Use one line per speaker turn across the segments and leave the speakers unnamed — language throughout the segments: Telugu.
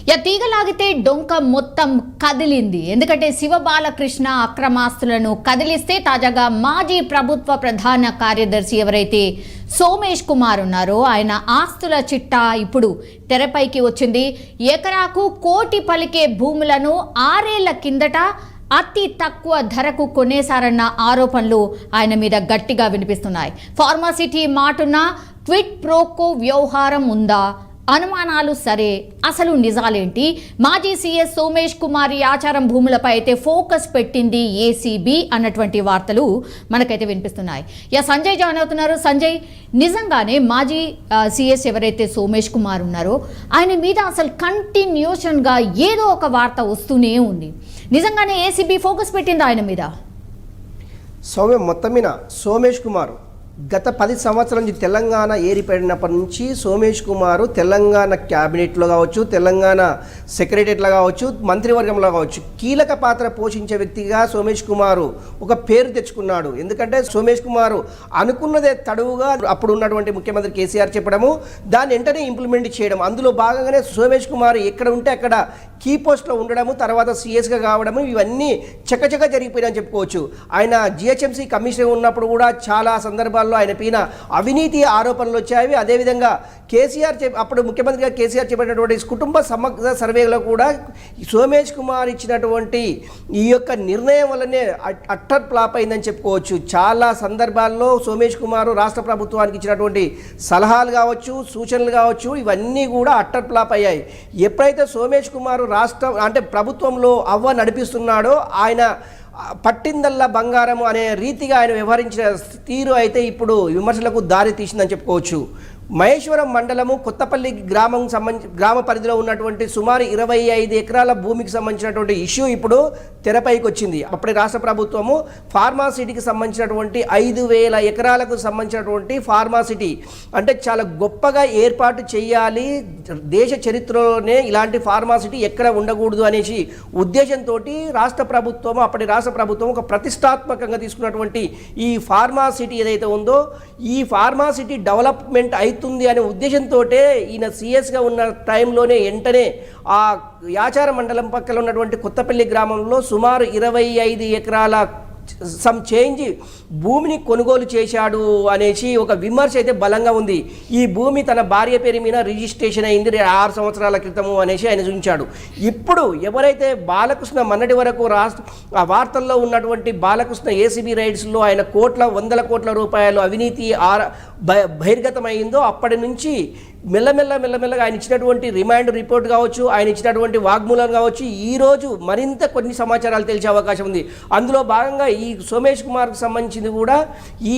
తీగలాగితే డొంక మొత్తం కదిలింది. ఎందుకంటే శివబాలకృష్ణ అక్రమాస్తులను కదిలిస్తే తాజాగా మాజీ ప్రభుత్వ ప్రధాన కార్యదర్శి ఎవరైతే సోమేష్ కుమార్ ఉన్నారో ఆయన ఆస్తుల చిట్టా ఇప్పుడు తెరపైకి వచ్చింది. ఎకరాకు కోటి పలికే భూములను 6 ఏళ్ల కిందట అతి తక్కువ ధరకు కొనేశారన్న ఆరోపణలు ఆయన మీద గట్టిగా వినిపిస్తున్నాయి. ఫార్మాసిటీ మాటున క్విడ్ ప్రోకో వ్యవహారం ఉందా? అనుమానాలు సరే, అసలు నిజాలేంటి? మాజీ సీఎస్ సోమేష్ కుమార్ ఆచారం భూములపై అయితే ఫోకస్ పెట్టింది ఏసీబీ అన్నటువంటి వార్తలు మనకైతే వినిపిస్తున్నాయి. సంజయ్ జాయిన్ అవుతున్నారు. సంజయ్, నిజంగానే మాజీ సీఎస్ ఎవరైతే సోమేష్ కుమార్ ఉన్నారో ఆయన మీద అసలు కంటిన్యూషన్గా ఏదో ఒక వార్త వస్తూనే ఉంది. నిజంగానే ఏసీబీ ఫోకస్ పెట్టింది ఆయన మీద?
మొత్తం మీద సోమేష్ కుమార్ గత 10 సంవత్సరాల నుంచి తెలంగాణ ఏరిపడినప్పటి నుంచి సోమేష్ కుమారు తెలంగాణ క్యాబినెట్లో కావచ్చు, తెలంగాణ సెక్రటరీలో కావచ్చు, మంత్రివర్గంలో కావచ్చు కీలక పాత్ర పోషించే వ్యక్తిగా సోమేష్ కుమారు ఒక పేరు తెచ్చుకున్నాడు. ఎందుకంటే సోమేష్ కుమారు అనుకున్నదే తడువుగా అప్పుడు ఉన్నటువంటి ముఖ్యమంత్రి కేసీఆర్ చెప్పడము, దాన్ని వెంటనే ఇంప్లిమెంట్ చేయడం, అందులో భాగంగానే సోమేష్ కుమార్ ఎక్కడ ఉంటే అక్కడ కీ పోస్ట్లో ఉండడము, తర్వాత సీఎస్గా కావడము, ఇవన్నీ చకచక జరిగిపోయినాయని చెప్పుకోవచ్చు. ఆయన జిహెచ్ఎంసీ కమిషనర్ ఉన్నప్పుడు కూడా చాలా సందర్భాల్లో ఆయన పైన అవినీతి ఆరోపణలు వచ్చాయి. అదేవిధంగా కేసీఆర్ అప్పుడు ముఖ్యమంత్రిగా కేసీఆర్ చెప్పినటువంటి కుటుంబ సమగ్ర సర్వేలో కూడా సోమేష్ కుమార్ ఇచ్చినటువంటి ఈ యొక్క నిర్ణయం వల్లనే అట్టర్ ఫ్లాప్ అయిందని చెప్పుకోవచ్చు. చాలా సందర్భాల్లో సోమేష్ కుమార్ రాష్ట్ర ప్రభుత్వానికి ఇచ్చినటువంటి సలహాలు కావచ్చు, సూచనలు కావచ్చు, ఇవన్నీ కూడా అట్టర్ ఫ్లాప్ అయ్యాయి. ఎప్పుడైతే సోమేష్ కుమార్ ప్రభుత్వంలో నడిపిస్తున్నాడో ఆయన పట్టిందల్లా బంగారం అనే రీతిగా ఆయన వ్యవహరించిన తీరు అయితే ఇప్పుడు విమర్శలకు దారి తీసిందని చెప్పుకోవచ్చు. మహేశ్వరం మండలము కొత్తపల్లి గ్రామ పరిధిలో ఉన్నటువంటి సుమారు 25 ఎకరాల భూమికి సంబంధించినటువంటి ఇష్యూ ఇప్పుడు తెరపైకి వచ్చింది. అప్పటి రాష్ట్ర ప్రభుత్వము ఫార్మాసిటీకి సంబంధించినటువంటి 5,000 ఎకరాలకు సంబంధించినటువంటి ఫార్మాసిటీ అంటే చాలా గొప్పగా ఏర్పాటు చేయాలి, దేశ చరిత్రలోనే ఇలాంటి ఫార్మాసిటీ ఎక్కడ ఉండకూడదు అనేసి ఉద్దేశంతో అప్పటి రాష్ట్ర ప్రభుత్వం ఒక ప్రతిష్టాత్మకంగా తీసుకున్నటువంటి ఈ ఫార్మాసిటీ ఏదైతే ఉందో ఈ ఫార్మాసిటీ డెవలప్మెంట్ అవుతుంది అనే ఉద్దేశంతో ఈయన సీఎస్గా ఉన్న టైంలోనే వెంటనే ఆ యాచార మండలం పక్కన ఉన్నటువంటి కొత్తపల్లి గ్రామంలో సుమారు 25 ఎకరాల చేంజ్ భూమిని కొనుగోలు చేశాడు అనేసి ఒక విమర్శ అయితే బలంగా ఉంది. ఈ భూమి తన భార్య పేరు మీద రిజిస్ట్రేషన్ అయింది 6 సంవత్సరాల క్రితము అనేసి ఆయన చూపించాడు. ఇప్పుడు ఎవరైతే బాలకృష్ణ మొన్నటి వరకు ఆ వార్తల్లో ఉన్నటువంటి బాలకృష్ణ ఏసీబీ రైడ్స్లో ఆయన వందల కోట్ల రూపాయలు అవినీతి బహిర్గతమైందో అప్పటి నుంచి మెల్లమెల్లగా ఆయన ఇచ్చినటువంటి రిమాండ్ రిపోర్ట్ కావచ్చు, ఆయన ఇచ్చినటువంటి వాగ్మూలం కావచ్చు, ఈరోజు మరింత కొన్ని సమాచారాలు తెలిసే అవకాశం ఉంది. అందులో భాగంగా ఈ సోమేష్ కుమార్కు సంబంధించింది కూడా ఈ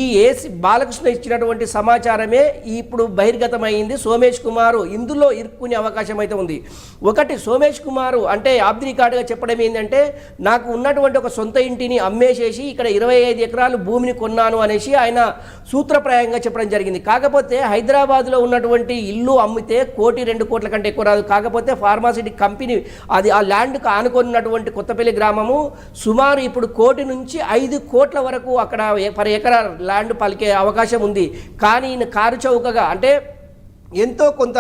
బాలకృష్ణ ఇచ్చినటువంటి సమాచారమే ఇప్పుడు బహిర్గతమైంది. సోమేష్ కుమారు ఇందులో ఇరుక్కునే అవకాశం అయితే ఉంది. ఒకటి, సోమేష్ కుమారు అంటే ఆఫ్ ది రికార్డుగా చెప్పడం ఏంటంటే నాకు ఉన్నటువంటి ఒక సొంత ఇంటిని అమ్మేసేసి ఇక్కడ 25 ఎకరాలు భూమిని కొన్నాను అనేసి ఆయన సూత్రప్రాయంగా చెప్పడం జరిగింది. కాకపోతే హైదరాబాద్లో ఉన్నటువంటి ఇల్లు అమ్మితే 1-2 కోట్ల కంటే ఎక్కువ రాదు. కాకపోతే ఫార్మాసిటీ కంపెనీ అది ఆ ల్యాండ్కు ఆనుకున్నటువంటి కొత్తపల్లి గ్రామము సుమారు ఇప్పుడు 1 కోటి నుంచి 5 కోట్ల వరకు అక్కడ పర్ ఎకరా ల్యాండ్ పలికే అవకాశం ఉంది. కానీ ఈయన కారు చౌకగా అంటే ఎంతో కొంత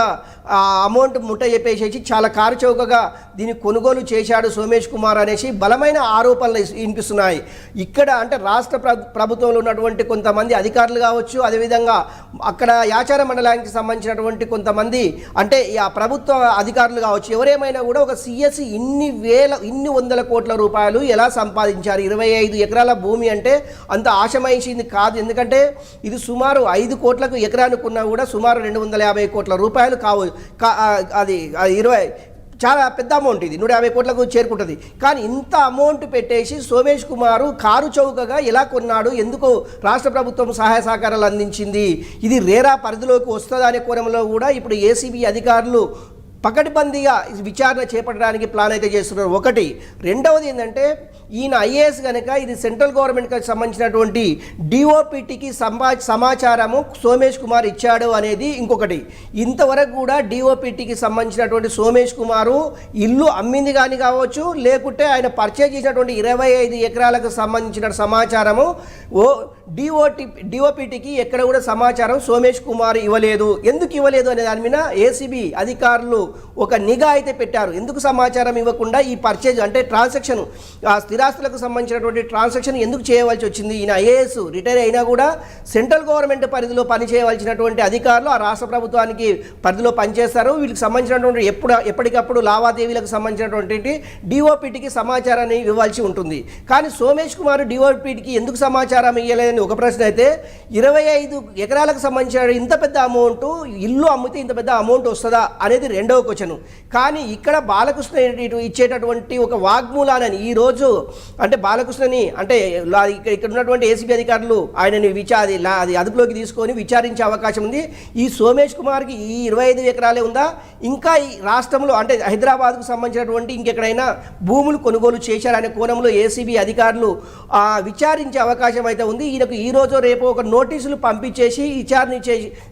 అమౌంట్ ముట్ట చెప్పేసేసి చాలా కారు చౌకగా దీన్ని కొనుగోలు చేశాడు సోమేష్ కుమార్ అనేసి బలమైన ఆరోపణలు వినిపిస్తున్నాయి. ఇక్కడ అంటే రాష్ట్ర ప్రభుత్వంలో ఉన్నటువంటి కొంతమంది అధికారులు కావచ్చు, అదేవిధంగా అక్కడ యాచార మండలానికి సంబంధించినటువంటి కొంతమంది అంటే ఆ ప్రభుత్వ అధికారులు కావచ్చు, ఎవరేమైనా కూడా ఒక సీఎస్ ఇన్ని వందల కోట్ల రూపాయలు ఎలా సంపాదించారు? 25 ఎకరాల భూమి అంటే అంత ఆశమైంది కాదు. ఎందుకంటే ఇది సుమారు 5 కోట్లకు ఎకరానుకున్నా కూడా సుమారు 250 కోట్ల రూపాయలు అది 20 చాలా పెద్ద అమౌంట్, ఇది 150 కోట్లకు చేరుకుంటుంది. కానీ ఇంత అమౌంట్ పెట్టేసి సోమేష్ కుమారు కారు చౌకగా ఎలా కొన్నాడు, ఎందుకు రాష్ట్ర ప్రభుత్వం సహాయ సహకారాలు అందించింది, ఇది రేరా పరిధిలోకి వస్తుందనే కోణంలో కూడా ఇప్పుడు ఏసీబీ అధికారులు పకడ్బందీగా విచారణ చేపట్టడానికి ప్లాన్ అయితే చేస్తున్నారు. ఒకటి. రెండవది ఏంటంటే ఈయన ఐఏఎస్ కనుక ఇది సెంట్రల్ గవర్నమెంట్కి సంబంధించినటువంటి డిఓపిటికి సమాచారము సోమేష్ కుమార్ ఇచ్చాడు అనేది ఇంకొకటి. ఇంతవరకు కూడా డిఓపిటికి సంబంధించినటువంటి సోమేష్ కుమారు ఇల్లు అమ్మింది కానీ కావచ్చు, లేకుంటే ఆయన పర్చేజ్ చేసినటువంటి 25 ఎకరాలకు సంబంధించిన సమాచారము డిఓపిటికి ఎక్కడ కూడా సమాచారం సోమేష్ కుమార్ ఇవ్వలేదు. ఎందుకు ఇవ్వలేదు అనే దాని మీద ఏసీబీ అధికారులు ఒక నిఘా అయితే పెట్టారు. ఎందుకు సమాచారం ఇవ్వకుండా ఈ పర్చేజ్ అంటే ట్రాన్సాక్షన్, ఆ స్థిరాస్తులకు సంబంధించినటువంటి ట్రాన్సాక్షన్ ఎందుకు చేయవలసి వచ్చింది? ఈయన ఐఏఎస్ రిటైర్ అయినా కూడా సెంట్రల్ గవర్నమెంట్ పరిధిలో పనిచేయవలసినటువంటి అధికారులు ఆ రాష్ట్ర ప్రభుత్వానికి పరిధిలో పనిచేస్తారు. వీళ్ళకి సంబంధించినటువంటి ఎప్పటికప్పుడు లావాదేవీలకు సంబంధించినటువంటి డిఓపిటికి సమాచారాన్ని ఇవ్వాల్సి ఉంటుంది. కానీ సోమేష్ కుమార్ డిఓపిటికి ఎందుకు సమాచారం ఇవ్వలేదని ఒక ప్రశ్న అయితే, 25 ఎకరాలకు సంబంధించిన ఇంత పెద్ద అమౌంట్, ఇల్లు అమ్మితే ఇంత పెద్ద అమౌంట్ వస్తుందా అనేది రెండవ క్వశ్చన్. కానీ ఇక్కడ బాలకృష్ణ ఇచ్చేటటువంటి ఒక వాగ్మూలాన్ని ఈరోజు అంటే బాలకృష్ణని అంటే ఇక్కడ ఉన్నటువంటి ఏసీబీ అధికారులు ఆయనని అది అదుపులోకి తీసుకొని విచారించే అవకాశం ఉంది. ఈ సోమేష్ కుమార్కి ఈ 25 ఎకరాలే ఉందా, ఇంకా ఈ రాష్ట్రంలో అంటే హైదరాబాద్కు సంబంధించినటువంటి ఇంకెక్కడైనా భూములు కొనుగోలు చేశారనే కోణంలో ఏసీబీ అధికారులు విచారించే అవకాశం అయితే ఉంది. ఈయనకు ఈ రోజు రేపు ఒక నోటీసులు పంపించేసి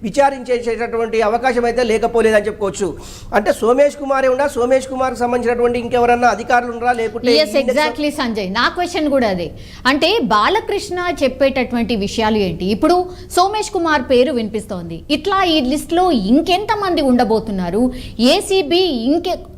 విచారించేసేటటువంటి అవకాశం అయితే లేకపోలేదని చెప్పుకోవచ్చు. అంటే సోమేష్ కుమారే ఉండా, సోమేష్ కుమార్కి సంబంధించినటువంటి ఇంకెవరన్నా అధికారులు ఉండరా లేకుంటే?
ఎగ్జాక్ట్లీ సంజయ్, నా క్వశ్చన్ కూడా అదే. అంటే బాలకృష్ణ చెప్పేటటువంటి విషయాలు ఏంటి? ఇప్పుడు సోమేష్ కుమార్ పేరు వినిపిస్తోంది, ఇట్లా ఈ లిస్ట్లో ఇంకెంతమంది ఉండబోతున్నారు? ఏసీబీ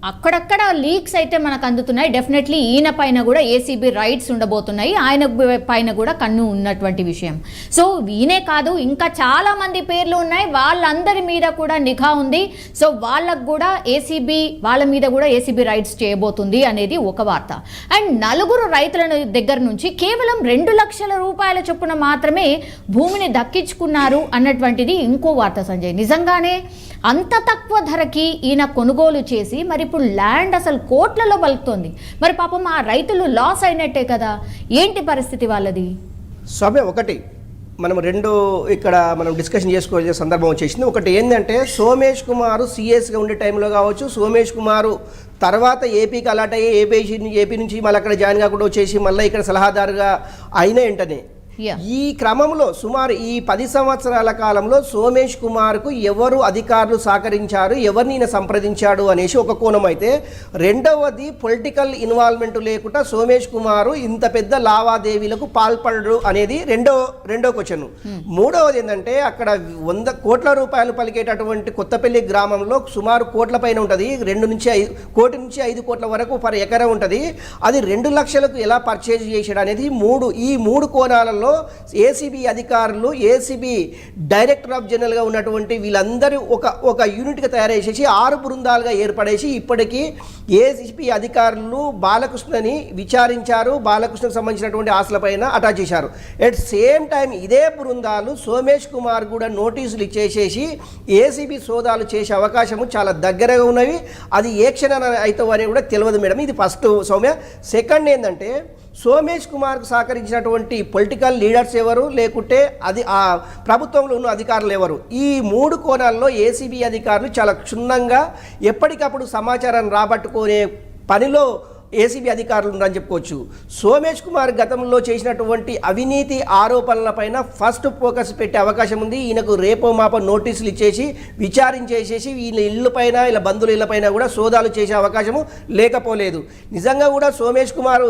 అక్కడక్కడ లీక్స్ అయితే మనకు అందుతున్నాయి. డెఫినెట్లీ ఈయన పైన కూడా ఏసీబీ రైట్స్ ఉండబోతున్నాయి, ఆయన పైన కూడా కన్ను ఉన్నటువంటి విషయం. సో ఈయనే కాదు, ఇంకా చాలా మంది పేర్లు ఉన్నాయి, వాళ్ళందరి మీద కూడా నిఘా ఉంది. సో వాళ్ళకు కూడా వాళ్ళ మీద కూడా ఏసీబీ రైట్స్ చేయబోతుంది అనేది ఒక వార్త. అండ్ 4 రైతుల దగ్గర నుంచి కేవలం 2 లక్షల రూపాయల చొప్పున మాత్రమే భూమిని దక్కించుకున్నారు అన్నటువంటిది ఇంకో వార్త సంజయ్. నిజంగానే అంత తక్కువ ధరకి ఈయన కొనుగోలు చేసి మరి ఇప్పుడు ల్యాండ్ అసలు కోట్లలో పలుకుతోంది. మరి పాపం ఆ రైతులు లాస్ అయినట్టే కదా, ఏంటి పరిస్థితి వాళ్ళది?
సభ ఒకటి ఇక్కడ మనం డిస్కషన్ చేసుకోవాల్సిన సందర్భం వచ్చేసింది. ఒకటి ఏంటంటే సోమేష్ కుమారు సిఎస్గా ఉండే టైంలో కావచ్చు, సోమేష్ కుమారు తర్వాత ఏపీకి అలాట్ అయ్యి ఏపీ నుంచి మళ్ళీ అక్కడ జాయిన్ కాకుండా వచ్చేసి మళ్ళీ ఇక్కడ సలహాదారుగా అయిన వెంటనే ఈ క్రమంలో సుమారు ఈ 10 సంవత్సరాల కాలంలో సోమేష్ కుమార్కు ఎవరు అధికారులు సహకరించారు, ఎవరిని ఈయన సంప్రదించాడు అనేసి ఒక కోణం అయితే, రెండవది పొలిటికల్ ఇన్వాల్వ్మెంట్ లేకుండా సోమేష్ కుమారు ఇంత పెద్ద లావాదేవీలకు పాల్పడరు అనేది రెండో క్వశ్చన్. మూడవది ఏంటంటే అక్కడ 100 కోట్ల రూపాయలు పలికేటటువంటి కొత్తపల్లి గ్రామంలో సుమారు కోట్ల పైన ఉంటుంది, 2 నుంచి 5 కోటి నుంచి 5 కోట్ల వరకు పర్ ఎకరా ఉంటుంది. అది 2 లక్షలకు ఎలా పర్చేజ్ చేశాడు అనేది ఈ మూడు కోణాలలో ఏసీబీ అధికారులు, ఏసీబీ డైరెక్టర్ ఆఫ్ జనరల్గా ఉన్నటువంటి వీళ్ళందరూ ఒక యూనిట్గా తయారు చేసేసి 6 బృందాలుగా ఏర్పడేసి ఇప్పటికీ ఏసీబీ అధికారులు బాలకృష్ణని విచారించారు, బాలకృష్ణకు సంబంధించినటువంటి ఆస్తులపైన అటాచ్ చేశారు. అట్ సేమ్ టైం ఇదే బృందాలు సోమేష్ కుమార్ కూడా నోటీసులు ఇచ్చేసేసి ఏసీబీ సోదాలు చేసే అవకాశము చాలా దగ్గరగా ఉన్నవి. అది ఏ క్షణాన అవుతావు అనేది కూడా తెలియదు మేడం. ఇది ఫస్ట్ సౌమ్య. సెకండ్ ఏంటంటే సోమేష్ కుమార్కు సహకరించినటువంటి పొలిటికల్ లీడర్స్ ఎవరు, లేకుంటే అది ఆ ప్రభుత్వంలో ఉన్న అధికారులు ఎవరు? ఈ 3 కోణాల్లో ఏసీబీ అధికారులు చాలా క్షుణ్ణంగా ఎప్పటికప్పుడు సమాచారాన్ని రాబట్టుకునే పనిలో ఏసీబీ అధికారులు ఉన్నారని చెప్పుకోవచ్చు. సోమేష్ కుమార్ గతంలో చేసినటువంటి అవినీతి ఆరోపణలపైన ఫస్ట్ ఫోకస్ పెట్టే అవకాశం ఉంది. ఈయనకు రేపో మాపో నోటీసులు ఇచ్చేసి విచారించేసేసి వీళ్ళ ఇళ్ళపైన వీళ్ళ బంధువుల ఇళ్ళపైన కూడా సోదాలు చేసే అవకాశము లేకపోలేదు. నిజంగా కూడా సోమేష్ కుమార్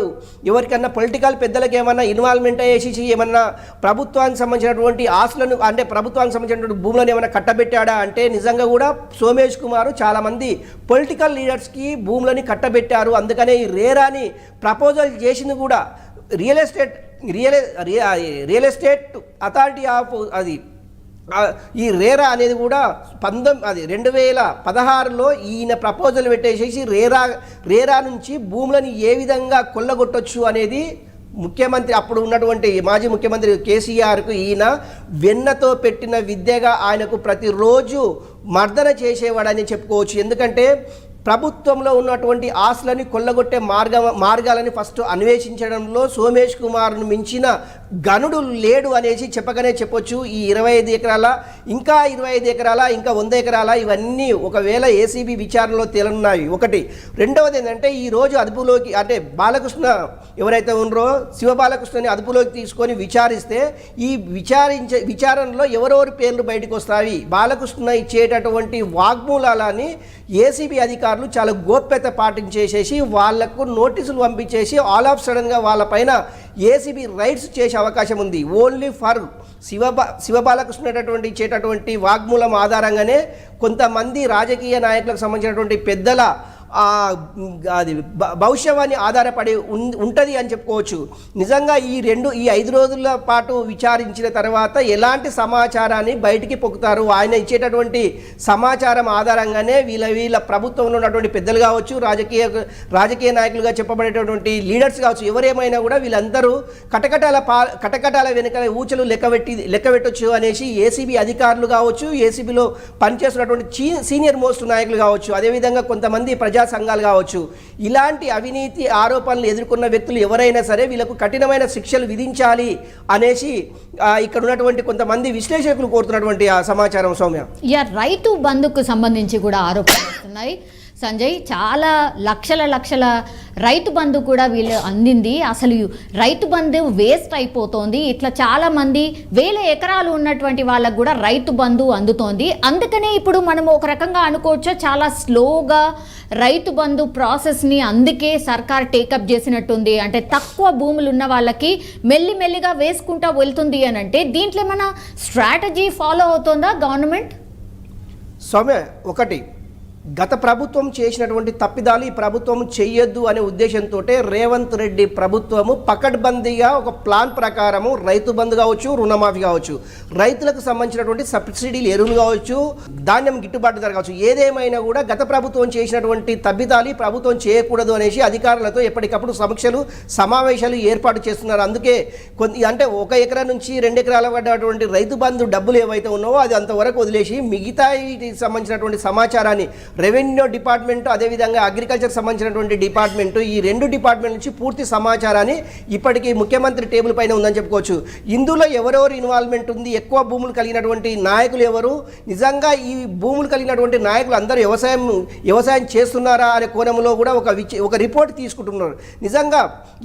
ఎవరికన్నా పొలిటికల్ పెద్దలకు ఏమన్నా ఇన్వాల్వ్మెంట్ అయ్యేసి ఏమన్నా ప్రభుత్వానికి సంబంధించినటువంటి ఆస్తులను అంటే ప్రభుత్వానికి సంబంధించినటువంటి భూములను ఏమైనా కట్టబెట్టాడా అంటే నిజంగా కూడా సోమేష్ కుమార్ చాలామంది పొలిటికల్ లీడర్స్కి భూములని కట్టబెట్టారు. అందుకనే రేరాని ప్రపోజల్ చేసింది కూడా రియల్ ఎస్టేట్ అథారిటీ ఆఫ్ అది ఈ రేరా అనేది కూడా 2016లో ఈయన ప్రపోజల్ పెట్టేసేసి రేరా నుంచి భూములను ఏ విధంగా కొల్లగొట్టొచ్చు అనేది ముఖ్యమంత్రి అప్పుడు ఉన్నటువంటి మాజీ ముఖ్యమంత్రి కేసీఆర్కు ఈయన వెన్నతో పెట్టిన విద్యగా ఆయనకు ప్రతిరోజు మర్దన చేసేవాడని చెప్పుకోవచ్చు. ఎందుకంటే ప్రభుత్వంలో ఉన్నటువంటి ఆస్తులని కొల్లగొట్టే మార్గాలని ఫస్ట్ అన్వేషించడంలో సోమేష్ కుమార్ను మించిన గనుడు లేడు అనేసి చెప్పగానే చెప్పొచ్చు. ఈ 25 ఎకరాల ఇంకా 25 ఎకరాల ఇంకా 100 ఎకరాల ఇవన్నీ ఒకవేళ ఏసీబీ విచారణలో తేలనున్నాయి. ఒకటి. రెండవది ఏంటంటే ఈరోజు అదుపులోకి అంటే బాలకృష్ణ ఎవరైతే ఉన్నారో శివబాలకృష్ణని అదుపులోకి తీసుకొని విచారిస్తే ఈ విచారణలో ఎవరెవరి పేర్లు బయటకు వస్తాయి, బాలకృష్ణ ఇచ్చేటటువంటి వాగ్మూలాలని ఏసీబీ అధికారులు చాలా గోప్యత పాటించేసేసి వాళ్లకు నోటీసులు పంపించేసి ఆల్ ఆఫ్ సడన్గా వాళ్ళపైన ఏసీబీ రైడ్స్ చేసే అవకాశం ఉంది. ఓన్లీ ఫర్ శివబాలకృష్ణ ఇచ్చేటటువంటి వాగ్మూలం ఆధారంగానే కొంతమంది రాజకీయ నాయకులకు సంబంధించినటువంటి పెద్దల అది భవిష్యవాణి ఆధారపడి ఉంటుంది అని చెప్పుకోవచ్చు. నిజంగా ఈ 5 రోజుల పాటు విచారించిన తర్వాత ఎలాంటి సమాచారాన్ని బయటికి పొక్కుతారు, ఆయన ఇచ్చేటటువంటి సమాచారం ఆధారంగానే వీళ్ళ ప్రభుత్వంలో ఉన్నటువంటి పెద్దలు కావచ్చు, రాజకీయ నాయకులుగా చెప్పబడేటటువంటి లీడర్స్ కావచ్చు, ఎవరేమైనా కూడా వీళ్ళందరూ కటకటాల వెనుక ఊచలు లెక్కబెట్టొచ్చు అనేసి ఏసీబీ అధికారులు కావచ్చు, ఏసీబీలో పనిచేస్తున్నటువంటి సీనియర్ మోస్ట్ నాయకులు కావచ్చు, అదేవిధంగా కొంతమంది ప్రజా సంఘాలు కావచ్చు, ఇలాంటి అవినీతి ఆరోపణలు ఎదుర్కొన్న వ్యక్తులు ఎవరైనా సరే వీళ్ళకు కఠినమైన శిక్షలు విధించాలి అనేసి ఇక్కడ ఉన్నటువంటి కొంతమంది విశ్లేషకులు కోరుతున్నటువంటి ఆ సమాచారం. సౌమ్య,
రైతు బంధుకు సంబంధించి కూడా ఆరోపణలు వస్తున్నాయి సంజయ్. చాలా లక్షల రైతు బంధు కూడా వీళ్ళు అందింది. అసలు రైతు బంధు వేస్ట్ అయిపోతోంది. ఇట్లా చాలా మంది 1000 ఎకరాలు ఉన్నటువంటి వాళ్ళకు కూడా రైతు బంధు అందుతోంది. అందుకనే ఇప్పుడు మనం ఒక రకంగా అనుకోవచ్చు, చాలా స్లోగా రైతు బంధు ప్రాసెస్ని అందుకే సర్కార్ టేకప్ చేసినట్టుంది. అంటే తక్కువ భూములు ఉన్న వాళ్ళకి మెల్లిమెల్లిగా వేసుకుంటా వెళ్తుంది అని అంటే దీంట్లో ఏమైనా స్ట్రాటజీ ఫాలో అవుతుందా గవర్నమెంట్?
సౌమ్య, ఒకటి, గత ప్రభుత్వం చేసినటువంటి తప్పిదాలు ఈ ప్రభుత్వం చెయ్యొద్దు అనే ఉద్దేశంతో రేవంత్ రెడ్డి ప్రభుత్వము పకడ్బందీగా ఒక ప్లాన్ ప్రకారము రైతు బంధు కావచ్చు, రుణమాఫీ కావచ్చు, రైతులకు సంబంధించినటువంటి సబ్సిడీలు ఎరువులు కావచ్చు, ధాన్యం గిట్టుబాటు ధర కావచ్చు, ఏదేమైనా కూడా గత ప్రభుత్వం చేసినటువంటి తప్పిదాలు ప్రభుత్వం చేయకూడదు అనేసి అధికారులతో ఎప్పటికప్పుడు సమీక్షలు సమావేశాలు ఏర్పాటు చేస్తున్నారు. అందుకే అంటే 1 ఎకరా నుంచి 2 ఎకరాల పడ్డటువంటి రైతు బంధు డబ్బులు ఏవైతే ఉన్నావో అది అంతవరకు వదిలేసి మిగతా సంబంధించినటువంటి సమాచారాన్ని రెవెన్యూ డిపార్ట్మెంట్, అదేవిధంగా అగ్రికల్చర్ సంబంధించినటువంటి డిపార్ట్మెంట్, ఈ 2 డిపార్ట్మెంట్ నుంచి పూర్తి సమాచారాన్ని ఇప్పటికీ ముఖ్యమంత్రి టేబుల్ పైన ఉందని చెప్పుకోవచ్చు. ఇందులో ఎవరెవరు ఇన్వాల్వ్మెంట్ ఉంది, ఎక్కువ భూములు కలిగినటువంటి నాయకులు ఎవరు, నిజంగా ఈ భూములు కలిగినటువంటి నాయకులు అందరూ వ్యవసాయం చేస్తున్నారా అనే కోణంలో కూడా ఒక రిపోర్ట్ తీసుకుంటున్నారు. నిజంగా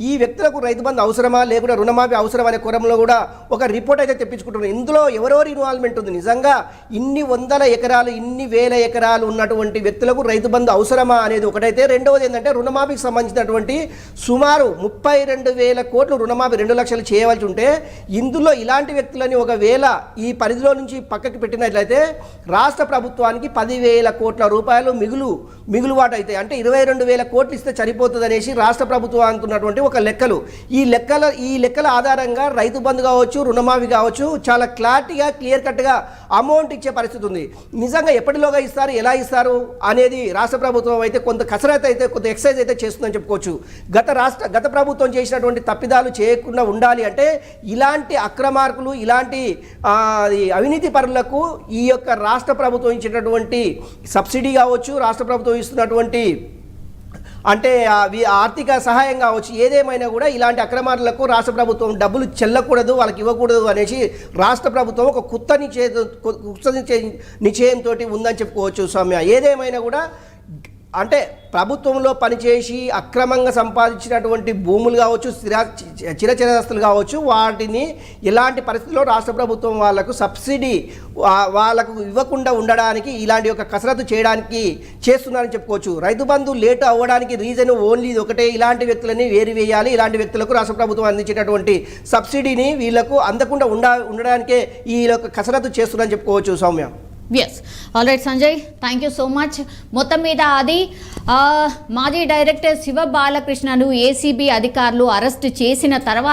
ఈ వ్యక్తులకు రైతు బంధు అవసరమా లేకుండా రుణమాఫీ అవసరం అనే కోణంలో కూడా ఒక రిపోర్ట్ అయితే తెప్పించుకుంటున్నారు. ఇందులో ఎవరెవరు ఇన్వాల్వ్మెంట్ ఉంది, నిజంగా ఇన్ని 100 ఎకరాలు ఇన్ని 1000 ఎకరాలు ఉన్నటువంటి వ్యక్తులకు రైతు బంధు అవసరమా అనేది ఒకటైతే, రెండవది ఏంటంటే రుణమాఫీకి సంబంధించినటువంటి సుమారు 32,000 కోట్లు రుణమాఫీ 2 లక్షలు చేయవలసి ఉంటే ఇందులో ఇలాంటి వ్యక్తులని ఒకవేళ ఈ పరిధిలో నుంచి పక్కకి పెట్టినట్లయితే రాష్ట్ర ప్రభుత్వానికి 10,000 కోట్ల రూపాయలు మిగులుబాటు అయితే, అంటే 22,000 కోట్లు ఇస్తే సరిపోతుంది అనేసి రాష్ట్ర ప్రభుత్వం అనుకున్నటువంటి ఒక లెక్కలు. ఈ లెక్కల ఆధారంగా రైతు బంధు కావచ్చు, రుణమాఫీ కావచ్చు, చాలా క్లారిటీగా క్లియర్ కట్గా అమౌంట్ ఇచ్చే పరిస్థితి ఉంది. నిజంగా ఎప్పటిలోగా ఇస్తారు, ఎలా ఇస్తారు అనేది రాష్ట్ర ప్రభుత్వం అయితే కొంత కసరత్తు అయితే కొంత ఎక్సర్సైజ్ అయితే చేస్తుందని చెప్పుకోవచ్చు. గత ప్రభుత్వం చేసినటువంటి తప్పిదాలు చేయకుండా ఉండాలి అంటే ఇలాంటి అక్రమార్కులు, ఇలాంటి అవినీతి పరులకు ఈ యొక్క రాష్ట్ర ప్రభుత్వం ఇచ్చేటటువంటి సబ్సిడీ కావచ్చు, రాష్ట్ర ప్రభుత్వం ఇస్తున్నటువంటి అంటే ఆర్థిక సహాయం కావచ్చు, ఏదేమైనా కూడా ఇలాంటి అక్రమార్లకు రాష్ట్ర ప్రభుత్వం డబ్బులు చెల్లకూడదు, వాళ్ళకి ఇవ్వకూడదు అనేసి రాష్ట్ర ప్రభుత్వం ఒక కొత్త నిశ్చయంతో ఉందని చెప్పుకోవచ్చు. సౌమ్య, ఏదేమైనా కూడా అంటే ప్రభుత్వంలో పనిచేసి అక్రమంగా సంపాదించినటువంటి భూములు కావచ్చు, చిరచరస్తులు కావచ్చు, వాటిని ఎలాంటి పరిస్థితుల్లో రాష్ట్ర ప్రభుత్వం వాళ్ళకు సబ్సిడీ వాళ్ళకు ఇవ్వకుండా ఉండడానికి ఇలాంటి ఒక కసరత్తు చేయడానికి చేస్తున్నారని చెప్పుకోవచ్చు. రైతు బంధు లేట్ అవ్వడానికి రీజన్ ఓన్లీ ఇది ఒకటే, ఇలాంటి వ్యక్తులని వేయాలి, ఇలాంటి వ్యక్తులకు రాష్ట్ర ప్రభుత్వం అందించేటటువంటి సబ్సిడీని వీళ్ళకు అందకుండా ఉండడానికే ఈ కసరత్తు చేస్తున్నారని చెప్పుకోవచ్చు. Soumya,
yes, all right Sanjay, thank you so much. మొత్తం మీద అది మాజీ డైరెక్టర్ శివ బాలకృష్ణను ఏసీబీ అధికారులు అరెస్ట్ చేసిన తర్వాత